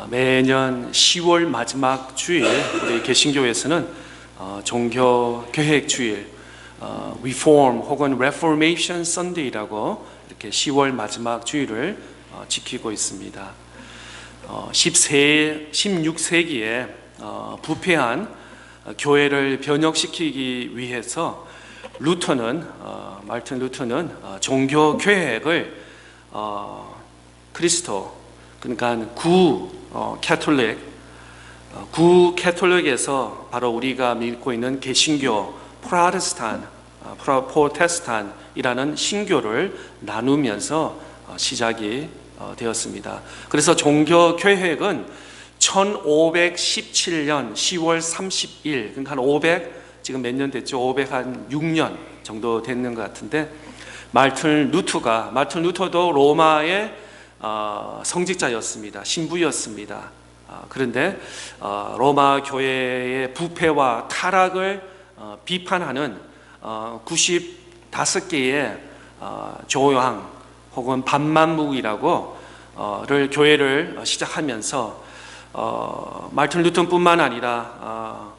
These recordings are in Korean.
매년 10월 마지막 주일 우리 개신교에서는 종교 계획 주일, Reform 혹은 Reformation Sunday라고 이렇게 10월 마지막 주일을 지키고 있습니다. 16세기에 부패한 교회를 변혁시키기 위해서 말틴 루터는 종교 계획을 그리스도, 그러니까 구 캐톨릭에서 바로 우리가 믿고 있는 개신교 프로테스탄이라는 신교를 나누면서 시작이 되었습니다. 그래서 종교 계획은 1517년 10월 30일, 그러니까 한 500, 지금 몇 년 됐죠? 506년 정도 됐는 것 같은데, 말틴 루터도 로마의 성직자였습니다. 신부였습니다. 그런데 로마 교회의 부패와 타락을 비판하는 95개의 조항 혹은 반만묵이라고를 교회를 시작하면서 말틴 루터뿐만 아니라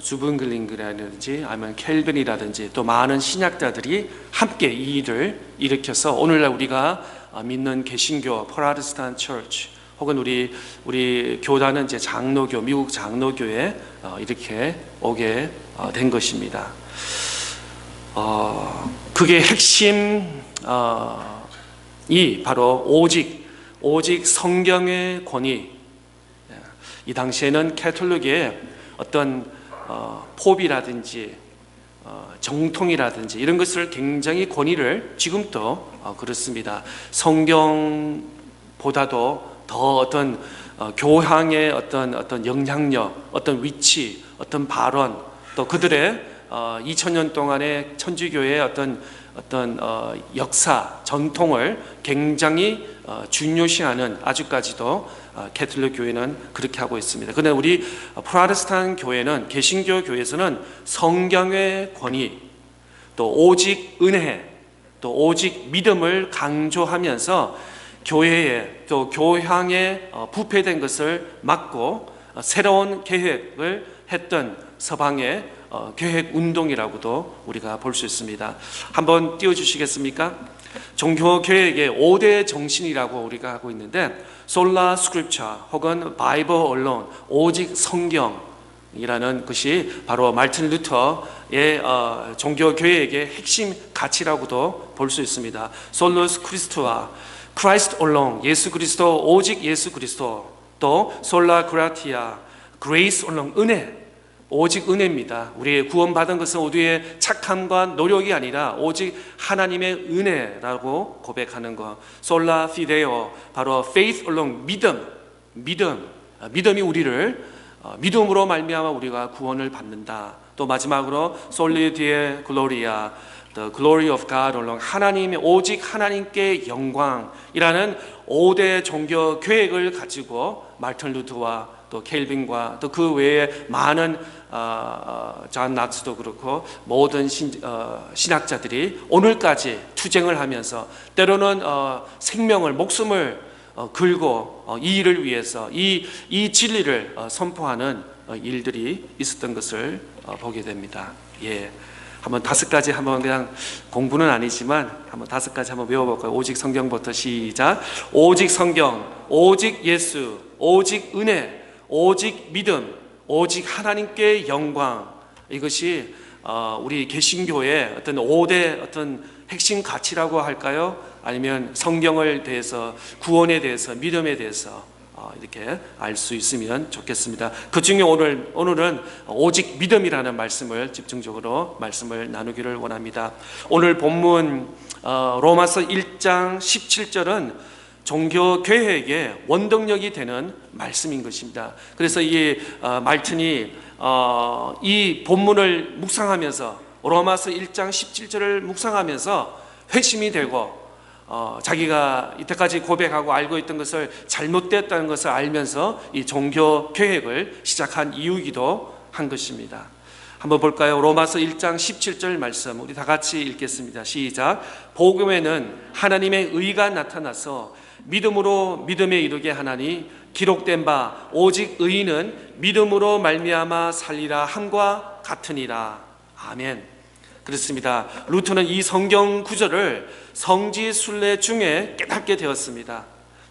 주븐글링이라든지 아니면 켈빈이라든지 또 많은 신학자들이 함께 이 일을 일으켜서 오늘날 우리가 믿는 개신교 프로테스탄트 처치 혹은 우리 교단은 이제 장로교, 미국 장로교에 이렇게 오게 된 것입니다. 그게 핵심이 바로 오직 성경의 권위. 이 당시에는 캐톨릭의 어떤 포비라든지 정통이라든지 이런 것을 굉장히 권위를 지금도 그렇습니다. 성경보다도 더 어떤 교황의 어떤 영향력, 어떤 위치, 어떤 발언, 또 그들의 2000년 동안의 천주교의 어떤 역사, 전통을 굉장히 중요시하는, 아직까지도 캐톨릭 교회는 그렇게 하고 있습니다. 그런데 우리 프로테스탄트 교회는, 개신교 교회에서는 성경의 권위, 또 오직 은혜, 또 오직 믿음을 강조하면서 교회에, 또 교황의 부패된 것을 막고 새로운 계획을 했던 서방의 계획 운동이라고도 우리가 볼 수 있습니다. 한번 띄워주시겠습니까? 종교 계획의 5대 정신이라고 우리가 하고 있는데, 솔라 스크립처 혹은 바이블 언론, 오직 성경이라는 것이 바로 말틴 루터의 종교 계획의 핵심 가치라고도 볼 수 있습니다. 솔루스 크리스토와 크라이스트 언론, 예수 그리스도, 오직 예수 그리스도, 또 솔라 그라티아, 그레이스 언론, 은혜, 오직 은혜입니다. 우리의 구원받은 것은 우리의 착함과 노력이 아니라 오직 하나님의 은혜라고 고백하는 것. 솔라 피데오, 바로 faith alone, 믿음이 우리를 믿음으로 말미암아 우리가 구원을 받는다. 또 마지막으로 솔리 디에 글로리아, the glory of God alone, 하나님의, 오직 하나님께 영광이라는 5대 종교 계획을 가지고 말틴 루터와 또 켈빈과 또 그 외에 많은 존 낙스도 그렇고 모든 신학자들이 오늘까지 투쟁을 하면서 때로는 생명을, 목숨을 걸고 이 일을 위해서 이 진리를 선포하는 일들이 있었던 것을 보게 됩니다. 예. 한번 5가지 한번 그냥 공부는 아니지만 한번 5가지 한번 외워볼까요? 오직 성경부터 시작. 오직 성경, 오직 예수, 오직 은혜, 오직 믿음, 오직 하나님께 영광. 이것이 우리 개신교의 어떤 5대 어떤 핵심 가치라고 할까요? 아니면 성경을 대해서, 구원에 대해서, 믿음에 대해서 이렇게 알 수 있으면 좋겠습니다. 그 중에 오늘은 오직 믿음이라는 말씀을 집중적으로 말씀을 나누기를 원합니다. 오늘 본문 로마서 1장 17절은 종교 계획의 원동력이 되는 말씀인 것입니다. 그래서 이 말틴이 이 본문을 묵상하면서, 로마서 1장 17절을 묵상하면서 회심이 되고 자기가 이때까지 고백하고 알고 있던 것을 잘못됐다는 것을 알면서 이 종교 계획을 시작한 이유이기도 한 것입니다. 한번 볼까요? 로마서 1장 17절 말씀 우리 다 같이 읽겠습니다. 시작. 복음에는 하나님의 의가 나타나서 믿음으로 믿음에 이르게 하나니 기록된 바 오직 의인은 믿음으로 말미암아 살리라 함과 같으니라. 아멘. 그렇습니다. 루터는 이 성경 구절을 성지 순례 중에 깨닫게 되었습니다.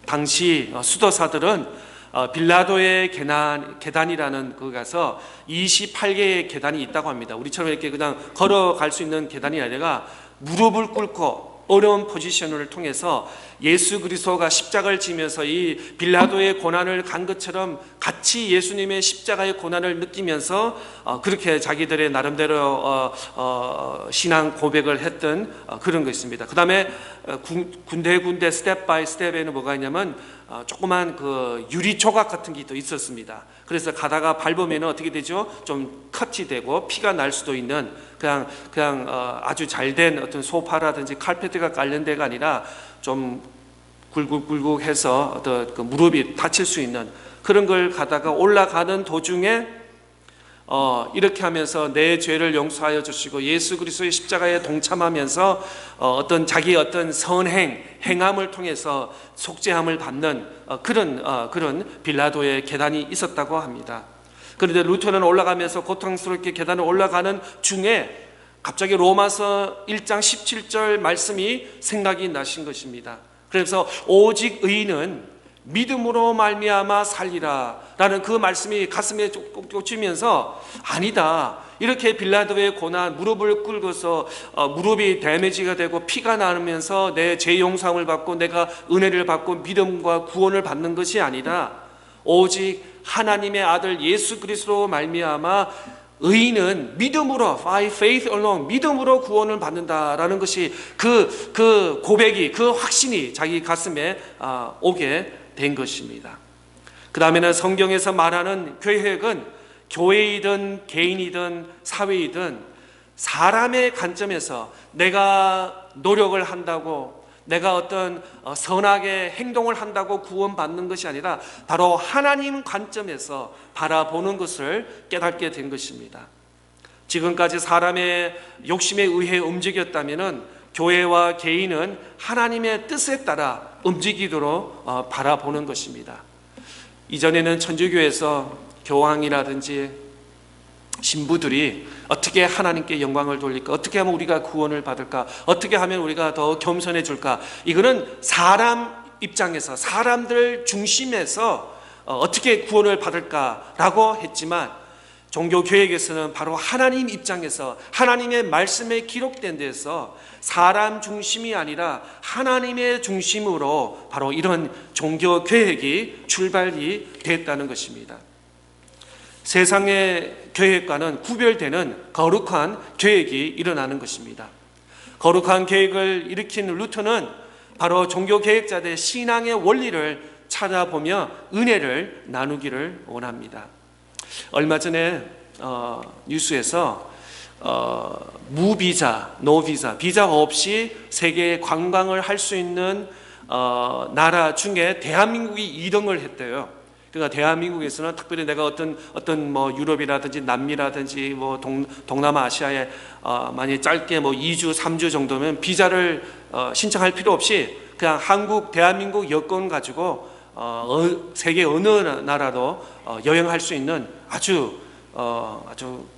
당시 수도사들은 빌라도의 계단이라는 그 가서 28개의 계단이 있다고 합니다. 우리처럼 이렇게 그냥 걸어갈 수 있는 계단이 아니라 무릎을 꿇고 어려운 포지션을 통해서 예수 그리스도가 십자가를 지면서 이 빌라도의 고난을 간 것처럼 같이 예수님의 십자가의 고난을 느끼면서 그렇게 자기들의 나름대로 신앙 고백을 했던 그런 것입니다. 그 다음에 군데 스텝 바이 스텝에는 뭐가 있냐면 조그만 그 유리 조각 같은 게 또 있었습니다. 그래서 가다가 밟으면 어떻게 되죠? 좀 컷이 되고 피가 날 수도 있는 그냥 아주 잘된 어떤 소파라든지 칼페트가 깔린 데가 아니라 좀 굴곡해서 어떤 그 무릎이 다칠 수 있는 그런 걸 가다가 올라가는 도중에 이렇게 하면서 내 죄를 용서하여 주시고 예수 그리스도의 십자가에 동참하면서 어떤 자기의 어떤 행함을 통해서 속죄함을 받는 그런 빌라도의 계단이 있었다고 합니다. 그런데 루터는 올라가면서 고통스럽게 계단을 올라가는 중에 갑자기 로마서 1장 17절 말씀이 생각이 나신 것입니다. 그래서 오직 의인은 믿음으로 말미암아 살리라 라는 그 말씀이 가슴에 꽂히면서 아니다, 이렇게 빌라도의 고난, 무릎을 꿇고서 무릎이 데미지가 되고 피가 나면서 내 죄 용서함을 받고 내가 은혜를 받고 믿음과 구원을 받는 것이 아니라 오직 하나님의 아들 예수 그리스도로 말미암아 의인은 믿음으로, by faith alone, 믿음으로 구원을 받는다라는 것이 그 고백이, 그 확신이 자기 가슴에 오게 된 것입니다. 그 다음에는 성경에서 말하는 계획은 교회이든 개인이든 사회이든 사람의 관점에서 내가 노력을 한다고, 내가 어떤 선하게 행동을 한다고 구원받는 것이 아니라 바로 하나님 관점에서 바라보는 것을 깨닫게 된 것입니다. 지금까지 사람의 욕심에 의해 움직였다면 교회와 개인은 하나님의 뜻에 따라 움직이도록 바라보는 것입니다. 이전에는 천주교에서 교황이라든지 신부들이 어떻게 하나님께 영광을 돌릴까, 어떻게 하면 우리가 구원을 받을까, 어떻게 하면 우리가 더 겸손해질까, 이거는 사람 입장에서 사람들 중심에서 어떻게 구원을 받을까라고 했지만 종교개혁에서는 바로 하나님 입장에서 하나님의 말씀에 기록된 데서 사람 중심이 아니라 하나님의 중심으로 바로 이런 종교개혁이 출발이 됐다는 것입니다. 세상의 계획과는 구별되는 거룩한 계획이 일어나는 것입니다. 거룩한 계획을 일으킨 루터는 바로 종교개혁자들의 신앙의 원리를 찾아보며 은혜를 나누기를 원합니다. 얼마 전에 뉴스에서 무비자, 노비자, 비자 없이 세계 관광을 할 수 있는 나라 중에 대한민국이 2등을 했대요. 그러니까 대한민국에서는 특별히 내가 어떤 뭐 유럽이라든지 남미라든지 뭐 동남아 아시아에 많이 짧게 뭐 2주, 3주 정도면 비자를 신청할 필요 없이 그냥 대한민국 여권 가지고 세계 어느 나라도 여행할 수 있는 아주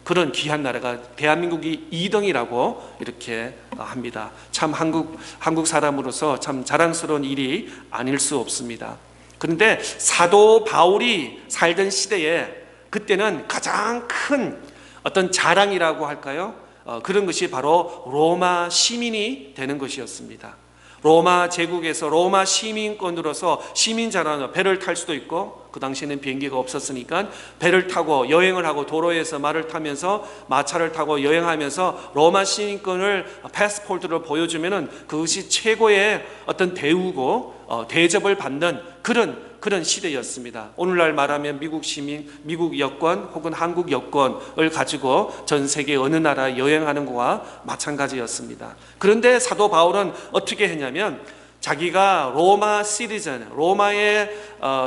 그런 귀한 나라가 대한민국이 2등이라고 이렇게 합니다. 참 한국 사람으로서 참 자랑스러운 일이 아닐 수 없습니다. 그런데 사도 바울이 살던 시대에 그때는 가장 큰 어떤 자랑이라고 할까요? 그런 것이 바로 로마 시민이 되는 것이었습니다. 로마 제국에서 로마 시민권으로서 시민자라는 배를 탈 수도 있고, 그 당시에는 비행기가 없었으니까 배를 타고 여행을 하고 도로에서 말을 타면서 마차를 타고 여행하면서 로마 시민권을 패스포트를 보여주면은 그것이 최고의 어떤 대우고 대접을 받는 그런 시대였습니다. 오늘날 말하면 미국 시민, 미국 여권 혹은 한국 여권을 가지고 전 세계 어느 나라 여행하는 것과 마찬가지였습니다. 그런데 사도 바울은 어떻게 했냐면 자기가 로마 시티즌, 로마의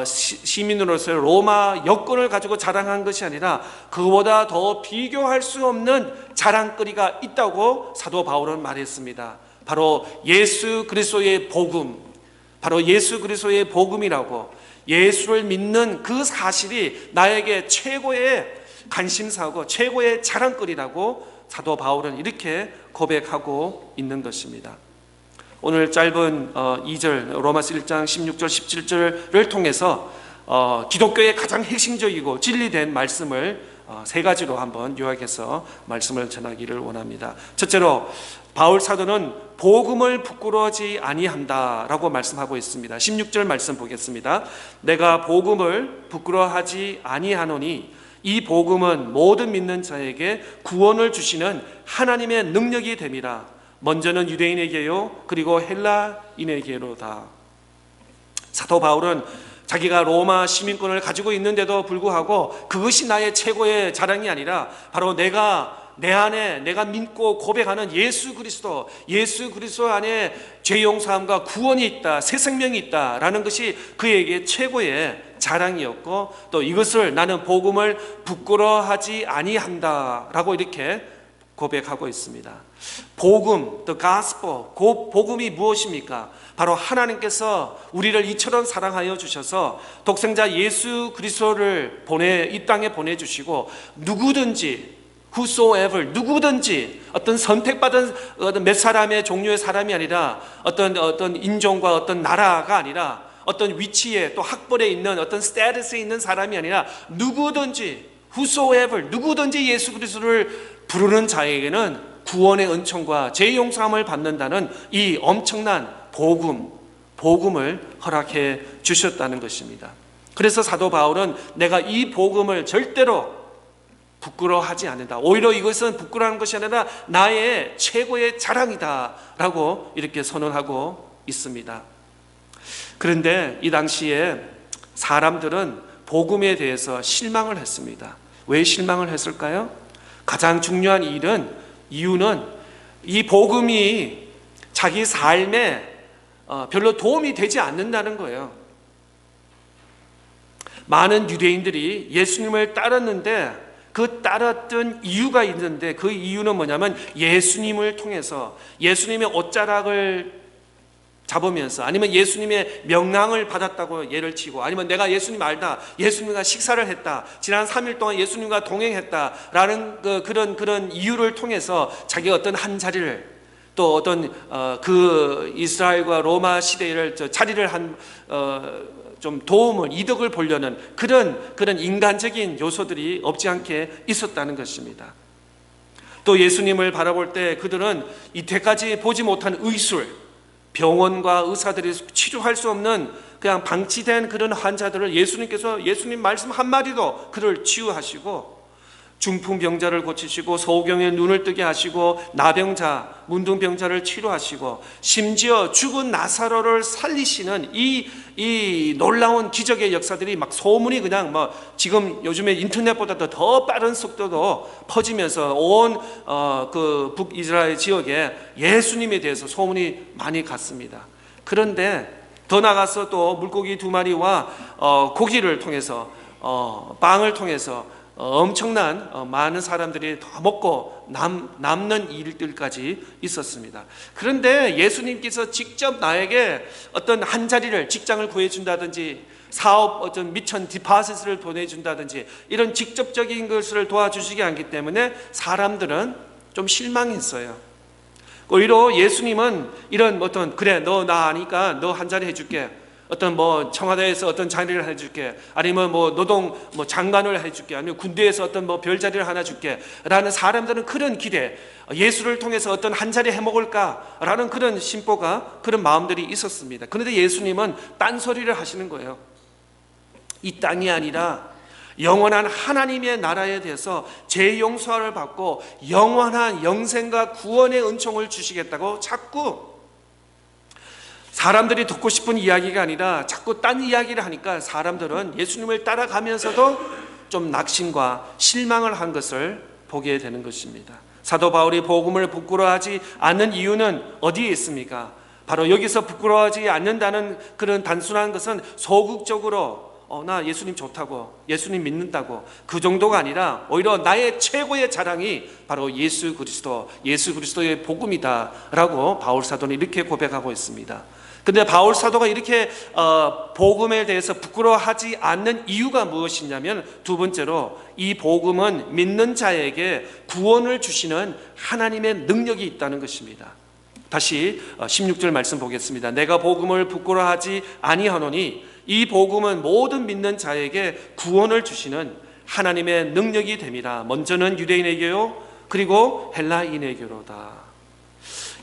시민으로서 로마 여권을 가지고 자랑한 것이 아니라 그보다 더 비교할 수 없는 자랑거리가 있다고 사도 바울은 말했습니다. 바로 예수 그리스도의 복음, 바로 예수 그리스도의 복음이라고, 예수를 믿는 그 사실이 나에게 최고의 관심사고 최고의 자랑거리라고 사도 바울은 이렇게 고백하고 있는 것입니다. 오늘 짧은 2절 로마서 1장 16절 17절을 통해서 기독교의 가장 핵심적이고 진리된 말씀을 세 가지로 한번 요약해서 말씀을 전하기를 원합니다. 첫째로 바울 사도는 복음을 부끄러워하지 아니한다라고 말씀하고 있습니다. 16절 말씀 보겠습니다. 내가 복음을 부끄러워하지 아니하노니 이 복음은 모든 믿는 자에게 구원을 주시는 하나님의 능력이 됨이라. 먼저는 유대인에게요 그리고 헬라인에게로다. 사도 바울은 자기가 로마 시민권을 가지고 있는데도 불구하고 그것이 나의 최고의 자랑이 아니라 바로 내 안에 내가 믿고 고백하는 예수 그리스도 안에 죄 용서함과 구원이 있다, 새 생명이 있다라는 것이 그에게 최고의 자랑이었고, 또 이것을 나는 복음을 부끄러워하지 아니한다라고 이렇게 고백하고 있습니다. 복음, the gospel, 복음이 무엇입니까? 바로 하나님께서 우리를 이처럼 사랑하여 주셔서 독생자 예수 그리스도를 이 땅에 보내주시고 누구든지 어떤 선택받은 몇 사람의 종류의 사람이 아니라 어떤 인종과 어떤 나라가 아니라 어떤 위치에 또 학벌에 있는 어떤 스테이터스에 있는 사람이 아니라 누구든지 예수 그리스도를 부르는 자에게는 구원의 은총과 죄 용서함을 받는다는 이 엄청난 복음을 허락해 주셨다는 것입니다. 그래서 사도 바울은 내가 이 복음을 절대로 부끄러워하지 않는다. 오히려 이것은 부끄러워하는 것이 아니라 나의 최고의 자랑이다 라고 이렇게 선언하고 있습니다. 그런데 이 당시에 사람들은 복음에 대해서 실망을 했습니다. 왜 실망을 했을까요? 가장 중요한 이유는 이 복음이 자기 삶에 별로 도움이 되지 않는다는 거예요. 많은 유대인들이 예수님을 따랐는데 그 따랐던 이유가 있는데 그 이유는 뭐냐면 예수님을 통해서 예수님의 옷자락을 잡으면서 아니면 예수님의 명랑을 받았다고 예를 치고 아니면 내가 예수님 알다, 예수님과 식사를 했다, 지난 3일 동안 예수님과 동행했다라는 그런 이유를 통해서 자기가 어떤 한 자리를 또 어떤 그 이스라엘과 로마 시대를 자리를 좀 이득을 보려는 그런 인간적인 요소들이 없지 않게 있었다는 것입니다. 또 예수님을 바라볼 때 그들은 이때까지 보지 못한 의술, 병원과 의사들이 치료할 수 없는 그냥 방치된 그런 환자들을 예수님 말씀 한마디도 그를 치유하시고 중풍병자를 고치시고 소경의 눈을 뜨게 하시고 나병자, 문둥병자를 치료하시고 심지어 죽은 나사로를 살리시는 이 놀라운 기적의 역사들이 막 소문이 그냥 지금 요즘에 인터넷보다도 더 빠른 속도로 퍼지면서 온 그 북이스라엘 지역에 예수님에 대해서 소문이 많이 갔습니다. 그런데 더 나가서 또 물고기 2마리와 고기를 통해서 빵을 통해서 엄청난 많은 사람들이 더 먹고 남는 일들까지 있었습니다. 그런데 예수님께서 직접 나에게 어떤 한 자리를 직장을 구해준다든지 사업 어떤 미천 디파짓을 보내준다든지 이런 직접적인 것을 도와주시지 않기 때문에 사람들은 좀 실망했어요. 오히려 예수님은 이런 그래 너 나 아니까 너 한 자리 해줄게, 어떤 청와대에서 어떤 자리를 해줄게, 아니면 노동 장관을 해줄게, 아니면 군대에서 어떤 별자리를 하나 줄게 라는 사람들은 그런 기대, 예수를 통해서 어떤 한 자리 해먹을까 라는 그런 심보가 그런 마음들이 있었습니다. 그런데 예수님은 딴소리를 하시는 거예요. 이 땅이 아니라 영원한 하나님의 나라에 대해서 죄 용서를 받고 영원한 영생과 구원의 은총을 주시겠다고 자꾸 사람들이 듣고 싶은 이야기가 아니라 자꾸 딴 이야기를 하니까 사람들은 예수님을 따라가면서도 좀 낙심과 실망을 한 것을 보게 되는 것입니다. 사도 바울이 복음을 부끄러워하지 않는 이유는 어디에 있습니까? 바로 여기서 부끄러워하지 않는다는 그런 단순한 것은 소극적으로 나 예수님 좋다고, 예수님 믿는다고 그 정도가 아니라 오히려 나의 최고의 자랑이 바로 예수 그리스도의 복음이다 라고 바울 사도는 이렇게 고백하고 있습니다. 근데 바울 사도가 이렇게 복음에 대해서 부끄러워하지 않는 이유가 무엇이냐면, 두 번째로 이 복음은 믿는 자에게 구원을 주시는 하나님의 능력이 있다는 것입니다. 다시 16절 말씀 보겠습니다. 내가 복음을 부끄러워하지 아니하노니 이 복음은 모든 믿는 자에게 구원을 주시는 하나님의 능력이 됨이라. 먼저는 유대인에게요, 그리고 헬라인에게로다.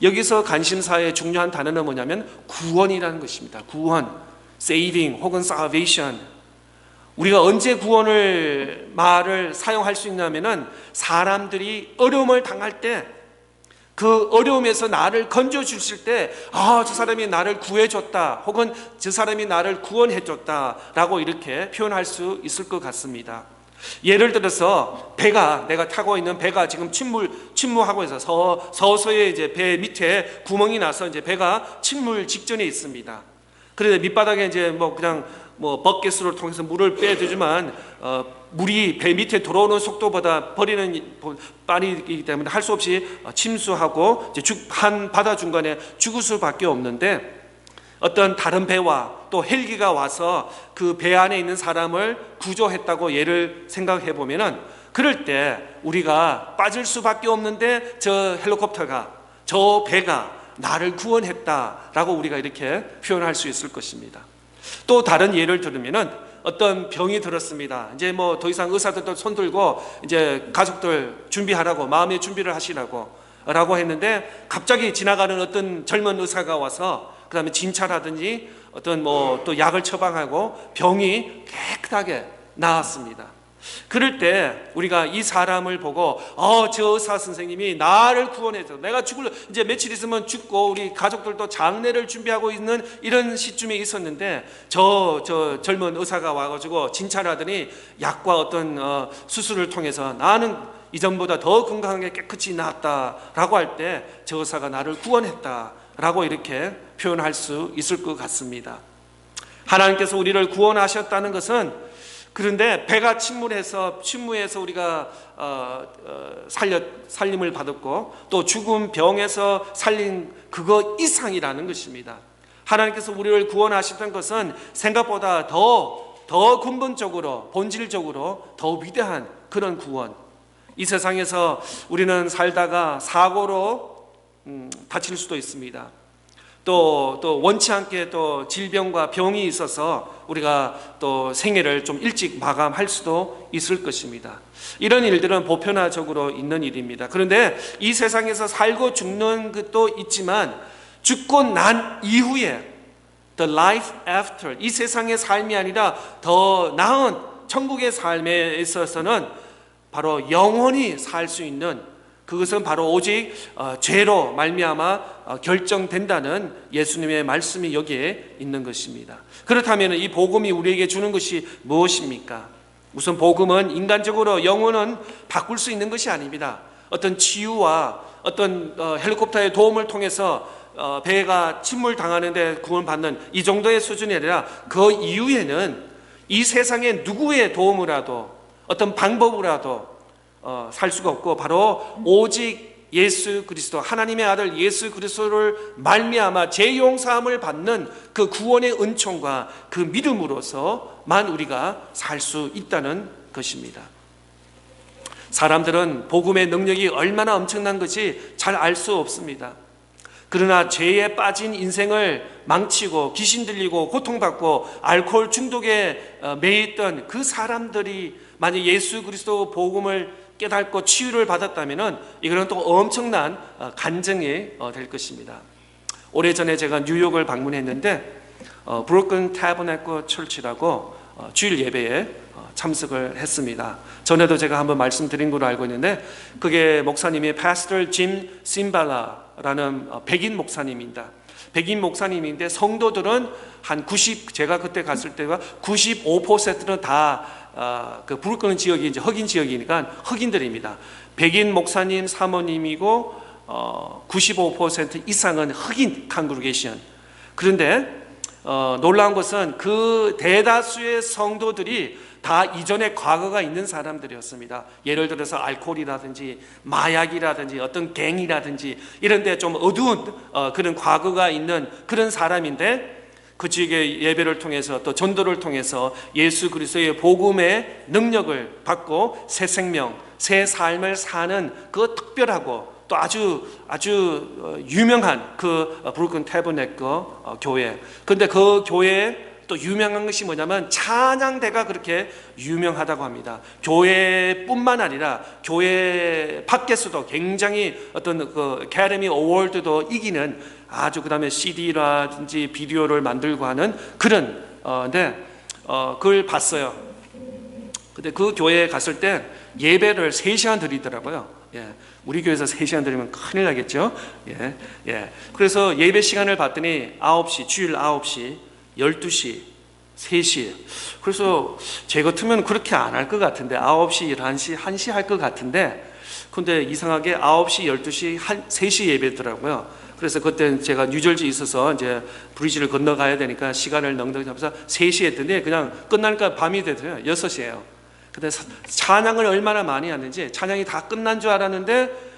여기서 관심사의 중요한 단어는 뭐냐면 구원이라는 것입니다. 구원, saving 혹은 salvation. 우리가 언제 구원을 말을 사용할 수 있냐면은 사람들이 어려움을 당할 때, 그 어려움에서 나를 건져 주실 때, 저 사람이 나를 구해줬다, 혹은 저 사람이 나를 구원해줬다라고 이렇게 표현할 수 있을 것 같습니다. 예를 들어서 내가 타고 있는 배가 지금 침몰하고 있어서 서서히 이제 배 밑에 구멍이 나서 이제 배가 침몰 직전에 있습니다. 그런데 밑바닥에 이제 그냥 버켓으로 통해서 물을 빼주지만 물이 배 밑에 들어오는 속도보다 버리는 빠르기 때문에 할 수 없이 침수하고 이제 한 바다 중간에 죽을 수밖에 없는데, 어떤 다른 배와 또 헬기가 와서 그 배 안에 있는 사람을 구조했다고 예를 생각해 보면은, 그럴 때 우리가 빠질 수밖에 없는데 저 헬리콥터가, 저 배가 나를 구원했다라고 우리가 이렇게 표현할 수 있을 것입니다. 또 다른 예를 들으면은, 어떤 병이 들었습니다. 이제 더 이상 의사들도 손 들고 이제 가족들 준비하라고, 마음의 준비를 하시라고 했는데, 갑자기 지나가는 어떤 젊은 의사가 와서 그 다음에 진찰하든지 어떤 또 약을 처방하고 병이 깨끗하게 나았습니다. 그럴 때 우리가 이 사람을 보고 저 의사 선생님이 나를 구원해서 내가 이제 며칠 있으면 죽고 우리 가족들도 장례를 준비하고 있는 이런 시점에 있었는데, 저 젊은 의사가 와가지고 진찰하더니 약과 어떤 수술을 통해서 나는 이전보다 더 건강하게 깨끗이 나았다라고 할 때 저 의사가 나를 구원했다라고 이렇게 표현할 수 있을 것 같습니다. 하나님께서 우리를 구원하셨다는 것은, 그런데 배가 침몰해서 우리가 살림을 받았고 또 죽은 병에서 살린 그거 이상이라는 것입니다. 하나님께서 우리를 구원하셨던 것은 생각보다 더 근본적으로, 본질적으로 더 위대한 그런 구원. 이 세상에서 우리는 살다가 사고로 다칠 수도 있습니다. 또 원치 않게 또 질병과 병이 있어서 우리가 또 생애를 좀 일찍 마감할 수도 있을 것입니다. 이런 일들은 보편화적으로 있는 일입니다. 그런데 이 세상에서 살고 죽는 것도 있지만, 죽고 난 이후에 the life after, 이 세상의 삶이 아니라 더 나은 천국의 삶에 있어서는 바로 영원히 살 수 있는, 그것은 바로 오직 죄로 말미암아 결정된다는 예수님의 말씀이 여기에 있는 것입니다. 그렇다면 이 복음이 우리에게 주는 것이 무엇입니까? 우선 복음은 인간적으로 영혼은 바꿀 수 있는 것이 아닙니다. 어떤 치유와 어떤 헬리콥터의 도움을 통해서 배가 침몰당하는데 구원받는 이 정도의 수준이 아니라, 그 이후에는 이 세상의 누구의 도움으로라도 어떤 방법으로라도 살 수가 없고, 바로 오직 예수 그리스도, 하나님의 아들 예수 그리스도를 말미암아 죄 용서함을 받는 그 구원의 은총과 그 믿음으로서만 우리가 살 수 있다는 것입니다. 사람들은 복음의 능력이 얼마나 엄청난 것이 잘 알 수 없습니다. 그러나 죄에 빠진 인생을 망치고 귀신 들리고 고통받고 알코올 중독에 매였던 그 사람들이 만약 예수 그리스도 복음을 깨닫고 치유를 받았다면 이거는 또 엄청난 간증이 될 것입니다. 오래전에 제가 뉴욕을 방문했는데 브로큰 타버나클 철치라고 주일 예배에 참석을 했습니다. 전에도 제가 한번 말씀드린 걸로 알고 있는데, 그게 목사님이 파스터 짐 심발라라는 백인 목사님입니다. 백인 목사님인데 성도들은 제가 그때 갔을 때가 95%는 다 그 브루클린 지역이 이제 흑인 지역이니까 흑인들입니다. 백인 목사님 사모님이고 95% 이상은 흑인 컨그레게이션. 그런데 놀라운 것은 그 대다수의 성도들이 다 이전에 과거가 있는 사람들이었습니다. 예를 들어서 알코올이라든지 마약이라든지 어떤 갱이라든지 이런 데 좀 어두운 그런 과거가 있는 그런 사람인데, 그 지역의 예배를 통해서 또 전도를 통해서 예수 그리스도의 복음의 능력을 받고 새 생명, 새 삶을 사는 그 특별하고 또 아주 유명한 그 브루클린 태버네클 교회. 근데 그 교회에 또 유명한 것이 뭐냐면 찬양대가 그렇게 유명하다고 합니다. 교회뿐만 아니라 교회 밖에서도 굉장히 어떤 그 어카데미 어워드도 이기는 아주, 그다음에 CD라든지 비디오를 만들고 하는 그런 그걸 봤어요. 근데 그 교회에 갔을 때 예배를 3시간 드리더라고요. 예. 우리 교회에서 3시간 드리면 큰일 나겠죠. 예. 그래서 예배 시간을 봤더니 9시, 주일 9시, 12시, 3시. 그래서 제 같으면 그렇게 안 할 것 같은데 9시, 11시, 1시 할 것 같은데, 근데 이상하게 9시, 12시, 3시 예배더라고요. 그래서 그때 제가 뉴저지에 있어서 이제 브리지를 건너가야 되니까 시간을 넉넉히 잡아서 3시에 했더니 그냥 끝나니까 밤이 되더라고요. 6시예요. 근데 찬양을 얼마나 많이 하는지, 찬양이 다 끝난 줄 알았는데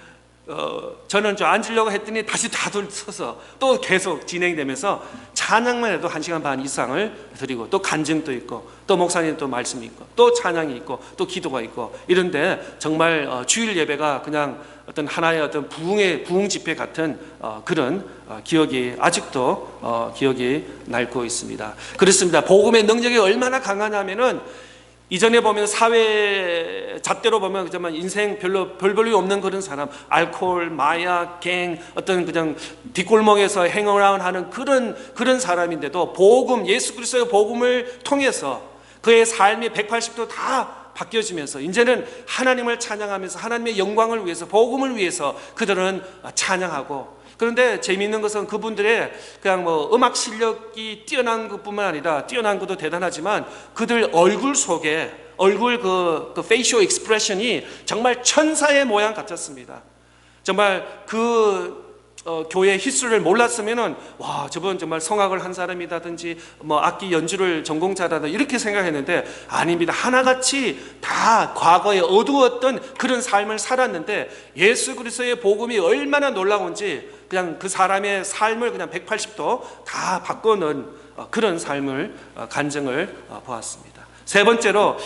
저는 좀 앉으려고 했더니 다시 다들 서서 또 계속 진행되면서 찬양만 해도 1시간 반 이상을 드리고, 또 간증도 있고, 또 목사님 또 말씀이 있고, 또 찬양이 있고, 또 기도가 있고, 이런데 정말 주일 예배가 그냥 어떤 하나의 어떤 부흥 집회 같은 그런 기억이 아직도 기억이 날고 있습니다. 그렇습니다. 복음의 능력이 얼마나 강하냐면은, 이전에 보면 사회 잣대로 보면 정말 인생 별로 별 볼일 없는 그런 사람, 알코올, 마약, 갱, 어떤 그냥 뒷골목에서 행어라운 하는 그런 사람인데도 복음, 예수 그리스도의 복음을 통해서 그의 삶이 180도 다 바뀌어지면서 이제는 하나님을 찬양하면서 하나님의 영광을 위해서, 복음을 위해서 그들은 찬양하고, 그런데 재미있는 것은 그분들의 그냥 뭐 음악 실력이 뛰어난 것뿐만 아니라, 뛰어난 것도 대단하지만 그들 얼굴 속에 그 페이셜 익스프레션이 정말 천사의 모양 같았습니다. 정말 그 교회 히스토리를 몰랐으면은 와, 저분 정말 성악을 한 사람이라든지 뭐 악기 연주를 전공자라든지 이렇게 생각했는데 아닙니다. 하나같이 다 과거에 어두웠던 그런 삶을 살았는데 예수 그리스도의 복음이 얼마나 놀라운지 그냥 그 사람의 삶을 그냥 180도 다 바꿔놓은 그런 삶을 간증을 보았습니다. 세 번째로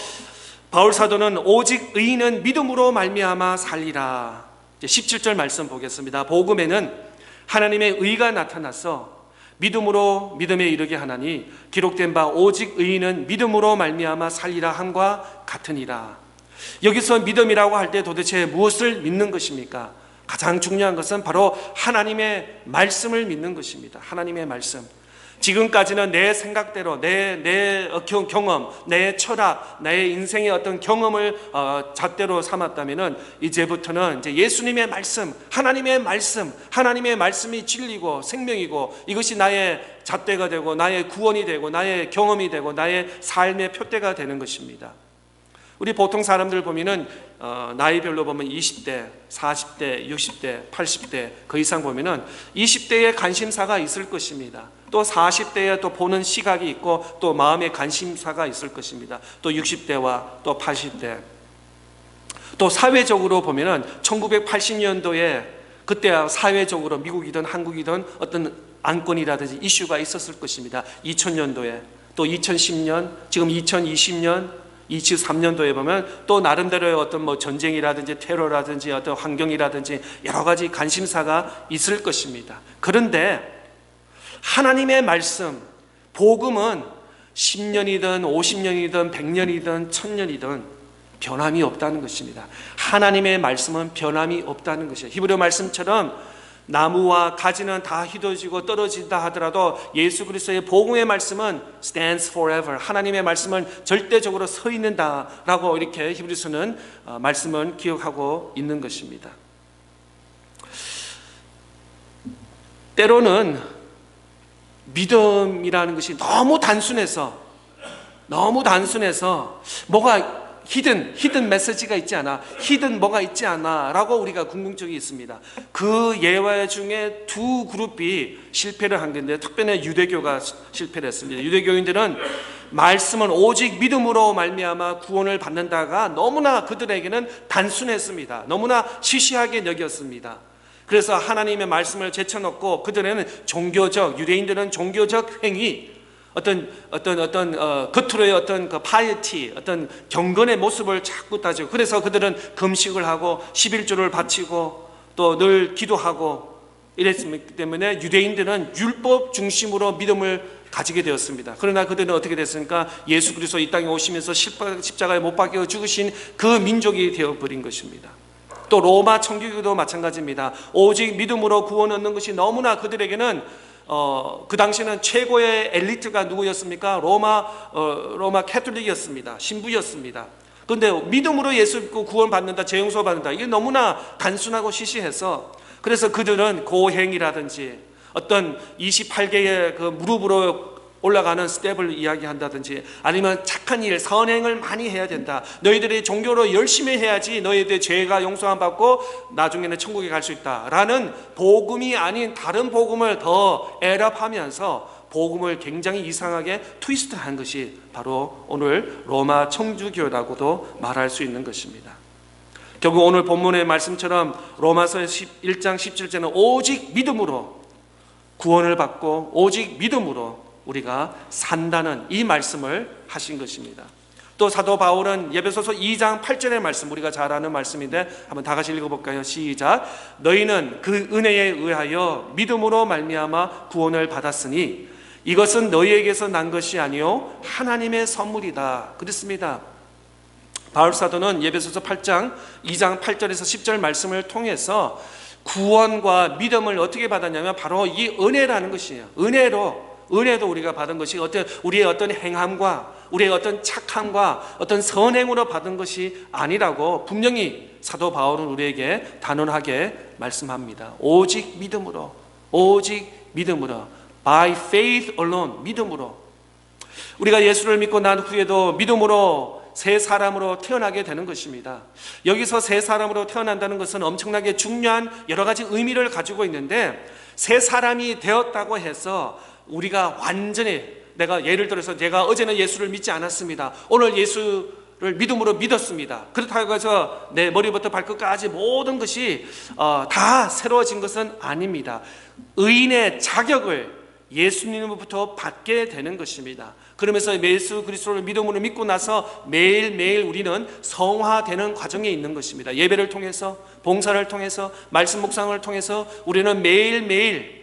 바울 사도는 오직 의인은 믿음으로 말미암아 살리라. 17절 말씀 보겠습니다. 복음에는 하나님의 의가 나타나서 믿음으로 믿음에 이르게 하나니 기록된 바 오직 의인은 믿음으로 말미암아 살리라 함과 같으니라. 여기서 믿음이라고 할 때 도대체 무엇을 믿는 것입니까? 가장 중요한 것은 바로 하나님의 말씀을 믿는 것입니다. 하나님의 말씀. 지금까지는 내 생각대로 내 경험, 내 철학, 내 인생의 어떤 경험을 잣대로 삼았다면은 이제부터는 이제 예수님의 말씀, 하나님의 말씀이 진리고 생명이고 이것이 나의 잣대가 되고 나의 구원이 되고 나의 경험이 되고 나의 삶의 표대가 되는 것입니다. 우리 보통 사람들 보면은 나이별로 보면 20대, 40대, 60대, 80대 그 이상 보면은 20대에 관심사가 있을 것입니다. 또 40대에 또 보는 시각이 있고 또 마음의 관심사가 있을 것입니다. 또 60대와 또 80대. 또 사회적으로 보면은 1980년도에 그때 사회적으로 미국이든 한국이든 어떤 안건이라든지 이슈가 있었을 것입니다. 2000년도에 또 2010년, 지금 2020년 23년도에 보면 또 나름대로의 어떤 뭐 전쟁이라든지 테러라든지 어떤 환경이라든지 여러 가지 관심사가 있을 것입니다. 그런데 하나님의 말씀, 복음은 10년이든 50년이든 100년이든 1000년이든 변함이 없다는 것입니다. 하나님의 말씀은 변함이 없다는 것이에요. 히브리 말씀처럼 나무와 가지는 다 휘어지고 떨어진다 하더라도 예수 그리스도의 복음의 말씀은 stands forever. 하나님의 말씀은 절대적으로 서 있는다라고 이렇게 히브리서는 말씀을 기억하고 있는 것입니다. 때로는 믿음이라는 것이 너무 단순해서 뭐가 히든 메시지가 있지 않아, 히든 뭐가 있지 않아 라고 우리가 궁금증이 있습니다. 그 예화 중에 두 그룹이 실패를 한 건데, 특별히 유대교가 실패를 했습니다. 유대교인들은 말씀은 오직 믿음으로 말미암아 구원을 받는다가 너무나 그들에게는 단순했습니다. 너무나 시시하게 여겼습니다. 그래서 하나님의 말씀을 제쳐놓고 그들은 유대인들은 종교적 행위, 겉으로의 어떤 그 파이티, 어떤 경건의 모습을 자꾸 따지고, 그래서 그들은 금식을 하고 11조를 바치고 또 늘 기도하고 이랬기 때문에 유대인들은 율법 중심으로 믿음을 가지게 되었습니다. 그러나 그들은 어떻게 됐습니까? 예수 그리스도 이 땅에 오시면서 십자가에 못 박혀 죽으신 그 민족이 되어버린 것입니다. 또 로마 청교도도 마찬가지입니다. 오직 믿음으로 구원 얻는 것이 너무나 그들에게는 그 당시에는 최고의 엘리트가 누구였습니까? 로마 캐톨릭이었습니다. 신부였습니다. 그런데 믿음으로 예수 믿고 구원 받는다, 죄 용서 받는다, 이게 너무나 단순하고 시시해서, 그래서 그들은 고행이라든지 어떤 28개의 그 무릎으로 올라가는 스텝을 이야기한다든지, 아니면 착한 일, 선행을 많이 해야 된다, 너희들이 종교로 열심히 해야지 너희들의 죄가 용서함 받고 나중에는 천국에 갈 수 있다 라는 복음이 아닌 다른 복음을 더 애랍하면서 복음을 굉장히 이상하게 트위스트한 것이 바로 오늘 로마 청주교라고도 말할 수 있는 것입니다. 결국 오늘 본문의 말씀처럼 로마서 1장 17절은 오직 믿음으로 구원을 받고 오직 믿음으로 우리가 산다는 이 말씀을 하신 것입니다. 또 사도 바울은 에베소서 2장 8절의 말씀, 우리가 잘 아는 말씀인데 한번 다 같이 읽어볼까요? 시작. 너희는 그 은혜에 의하여 믿음으로 말미암아 구원을 받았으니 이것은 너희에게서 난 것이 아니요 하나님의 선물이다. 그렇습니다. 바울 사도는 에베소서 8장 2장 8절에서 10절 말씀을 통해서 구원과 믿음을 어떻게 받았냐면 바로 이 은혜라는 것이에요. 은혜도 우리가 받은 것이 우리의 어떤 행함과 우리의 어떤 착함과 어떤 선행으로 받은 것이 아니라고 분명히 사도 바울은 우리에게 단언하게 말씀합니다. 오직 믿음으로, by faith alone, 믿음으로. 우리가 예수를 믿고 난 후에도 믿음으로 새 사람으로 태어나게 되는 것입니다. 여기서 새 사람으로 태어난다는 것은 엄청나게 중요한 여러 가지 의미를 가지고 있는데, 새 사람이 되었다고 해서 우리가 완전히, 예를 들어서 제가 어제는 예수를 믿지 않았습니다, 오늘 예수를 믿음으로 믿었습니다, 그렇다고 해서 내 머리부터 발끝까지 모든 것이 다 새로워진 것은 아닙니다. 의인의 자격을 예수님으로부터 받게 되는 것입니다. 그러면서 예수 그리스도를 믿음으로 믿고 나서 매일매일 우리는 성화되는 과정에 있는 것입니다. 예배를 통해서, 봉사를 통해서, 말씀 묵상을 통해서 우리는 매일매일,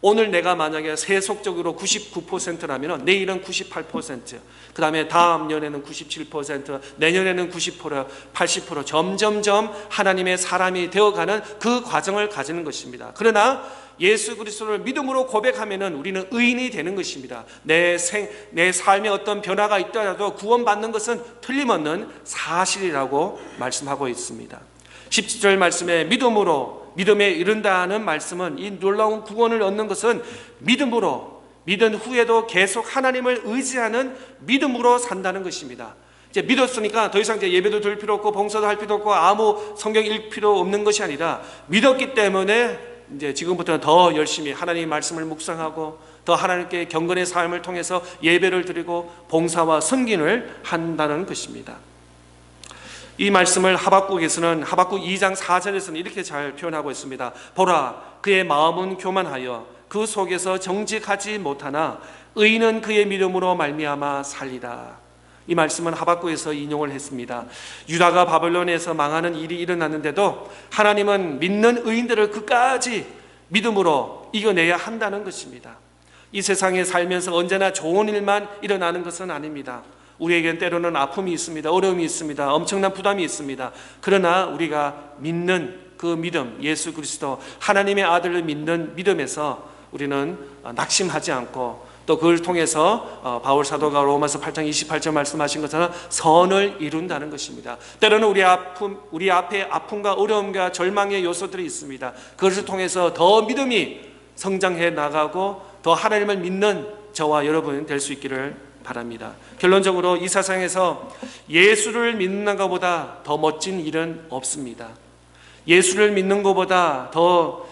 오늘 내가 만약에 세속적으로 99%라면 내일은 98%, 그 다음에 다음 년에는 97%, 내년에는 90%, 80%, 점점점 하나님의 사람이 되어가는 그 과정을 가지는 것입니다. 그러나 예수 그리스도를 믿음으로 고백하면은 우리는 의인이 되는 것입니다. 내 삶에 어떤 변화가 있더라도 구원받는 것은 틀림없는 사실이라고 말씀하고 있습니다. 17절 말씀에 믿음에 이른다는 말씀은, 이 놀라운 구원을 얻는 것은 믿음으로, 믿은 후에도 계속 하나님을 의지하는 믿음으로 산다는 것입니다. 이제 믿었으니까 더 이상 이제 예배도 드릴 필요 없고 봉사도 할 필요 없고 아무 성경 읽을 필요 없는 것이 아니라, 믿었기 때문에 이제 지금부터는 더 열심히 하나님의 말씀을 묵상하고 더 하나님께 경건의 삶을 통해서 예배를 드리고 봉사와 섬김을 한다는 것입니다. 이 말씀을 하박국에서는, 하박국 2장 4절에서는 이렇게 잘 표현하고 있습니다. 보라, 그의 마음은 교만하여 그 속에서 정직하지 못하나 의인은 그의 믿음으로 말미암아 살리라. 이 말씀은 하박국에서 인용을 했습니다. 유다가 바벨론에서 망하는 일이 일어났는데도 하나님은 믿는 의인들을 끝까지 믿음으로 이겨내야 한다는 것입니다. 이 세상에 살면서 언제나 좋은 일만 일어나는 것은 아닙니다. 우리에겐 때로는 아픔이 있습니다. 어려움이 있습니다. 엄청난 부담이 있습니다. 그러나 우리가 믿는 그 믿음, 예수 그리스도 하나님의 아들을 믿는 믿음에서 우리는 낙심하지 않고, 또 그걸 통해서 바울 사도가 로마서 8장 28절 말씀하신 것처럼 선을 이룬다는 것입니다. 때로는 우리 앞에 아픔과 어려움과 절망의 요소들이 있습니다. 그것을 통해서 더 믿음이 성장해 나가고 더 하나님을 믿는 저와 여러분 될 수 있기를 바랍니다. 결론적으로 이 세상에서 예수를 믿는 것보다 더 멋진 일은 없습니다. 예수를 믿는 것보다 더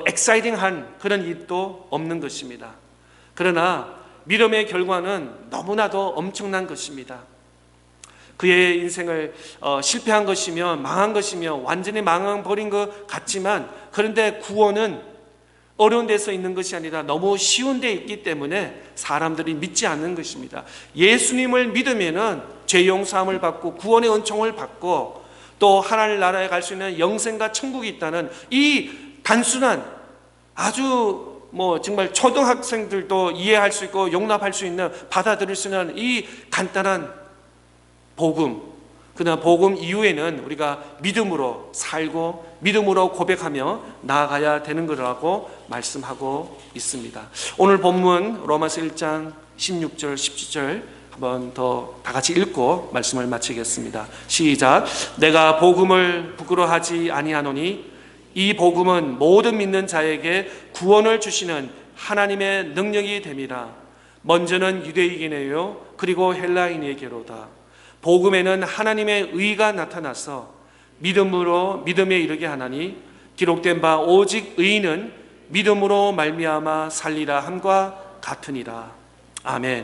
엑사이팅한 그런 일도 없는 것입니다. 그러나 믿음의 결과는 너무나도 엄청난 것입니다. 그의 인생을 실패한 것이며 망한 것이며 완전히 망해버린 것 같지만, 그런데 구원은 어려운 데서 있는 것이 아니라 너무 쉬운 데 있기 때문에 사람들이 믿지 않는 것입니다. 예수님을 믿으면은 죄 용서함을 받고 구원의 은총을 받고 또 하나님 나라에 갈 수 있는 영생과 천국이 있다는 이 단순한, 아주 정말 초등학생들도 이해할 수 있고 용납할 수 있는, 받아들일 수 있는 이 간단한 복음, 그러나 복음 이후에는 우리가 믿음으로 살고 믿음으로 고백하며 나아가야 되는 거라고 말씀하고 있습니다. 오늘 본문 로마서 1장 16절 17절 한번 더 다 같이 읽고 말씀을 마치겠습니다. 시작. 내가 복음을 부끄러워하지 아니하노니 이 복음은 모든 믿는 자에게 구원을 주시는 하나님의 능력이 됨이라. 먼저는 유대인에게요 그리고 헬라인에게로다. 복음에는 하나님의 의가 나타나서 믿음에 이르게 하나니 기록된 바 오직 의인은 믿음으로 말미암아 살리라 함과 같으니라. 아멘.